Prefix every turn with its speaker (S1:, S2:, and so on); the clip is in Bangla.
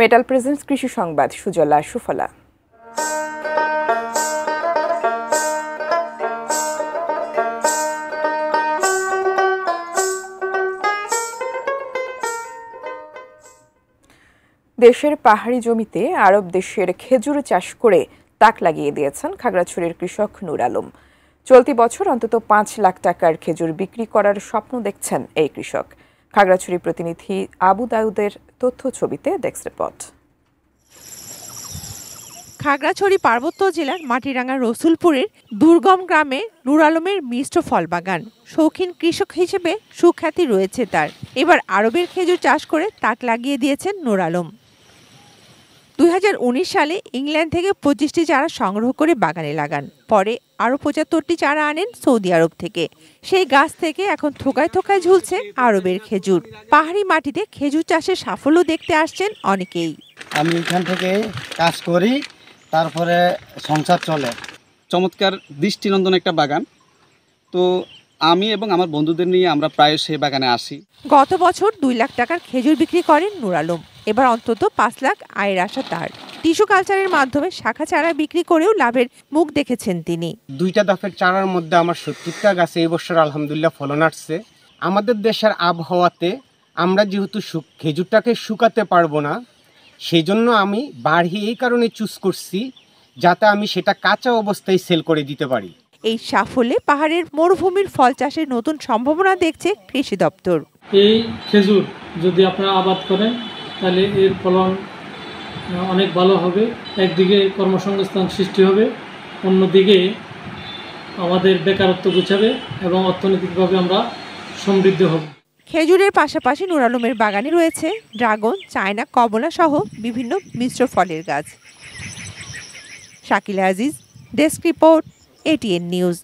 S1: মেটাল প্রেজেন্স কৃষি সংবাদ সুজলা সুফলা। দেশের পাহাড়ি জমিতে আরব দেশের খেজুর চাষ করে তাক লাগিয়ে দিয়েছেন খাগড়াছড়ির কৃষক নূর আলম। চলতি বছর অন্তত ৫ লাখ টাকার খেজুর বিক্রি করার স্বপ্ন দেখছেন এই কৃষক। খাগড়াছড়ি প্রতিনিধি আবু দাউদের তথ্য ছবিতে ডেস্ক রিপোর্ট।
S2: খাগড়াছড়ি পার্বত্য জেলার মাটিরাঙ্গা রসুলপুরের দুর্গম গ্রামে নূর আলমের মিশ্র ফল বাগান। শৌখিন কৃষক হিসেবে সুখ্যাতি রয়েছে তার। এবার আরবের খেজুর চাষ করে তাক লাগিয়ে দিয়েছেন নূর আলম। ২০১৯ সালে ইংল্যান্ড থেকে ২৫টি চারা সংগ্রহ করে বাগানে লাগান। পরে আরও ৭৫টি চারা আনেন সৌদি আরব থেকে। সেই গাছ থেকে এখন থোকায় থোকায় ঝুলছে আরবের খেজুর। পাহাড়ি মাটিতে খেজুর চাষের সাফল্য দেখতে আসছেন অনেকেই।
S3: আমি এখান থেকে কাজ করি, তারপরে সংসার চলে।
S4: চমৎকার দৃষ্টিনন্দন একটা বাগান। তো আমি এবং আমার বন্ধুদের নিয়ে আমরা প্রায় সেই বাগানে আসি।
S2: গত বছর ২ লাখ টাকার খেজুর বিক্রি করেন নূর আলম। এবার অন্তত ৫ লাখ আয়ের আশা তার। টিস্যু কালচারের মাধ্যমে শাখা চারা বিক্রি করেও লাভের মুখ দেখেছেন তিনি।
S5: ২টা দফের চারার মধ্যে আমার ৭০টা গাছে এই বছর আলহামদুলিল্লাহ ফলন আসছে। আমাদের দেশের আবহাওয়াতে আমরা যেহেতু খেজুরটাকে শুকাতে পারবো না, সেই জন্য আমি বাড়ি এই কারণে চুজ করছি যাতে আমি সেটা কাঁচা অবস্থায় সেল করে দিতে পারি।
S2: এই সাফল্যে পাহাড়ের মরুভূমির ফল চাষের নতুন সম্ভাবনা দেখছে কৃষি দপ্তর।
S6: এই খেজুর যদি আপনারা আবাদ করেন তাহলে এর ফলন অনেক ভালো হবে। একদিকে কর্মসংস্থান সৃষ্টি হবে, অন্যদিকে আমাদের বেকারত্ব ঘুচাবে এবং অর্থনৈতিকভাবে আমরা সমৃদ্ধ হব।
S2: খেজুরের পাশাপাশি নূর আলমের বাগানে রয়েছে ড্রাগন, চায়না, কমলা সহ বিভিন্ন মিশ্র ফলের গাছ। Shakila Aziz, desk report, ATN news.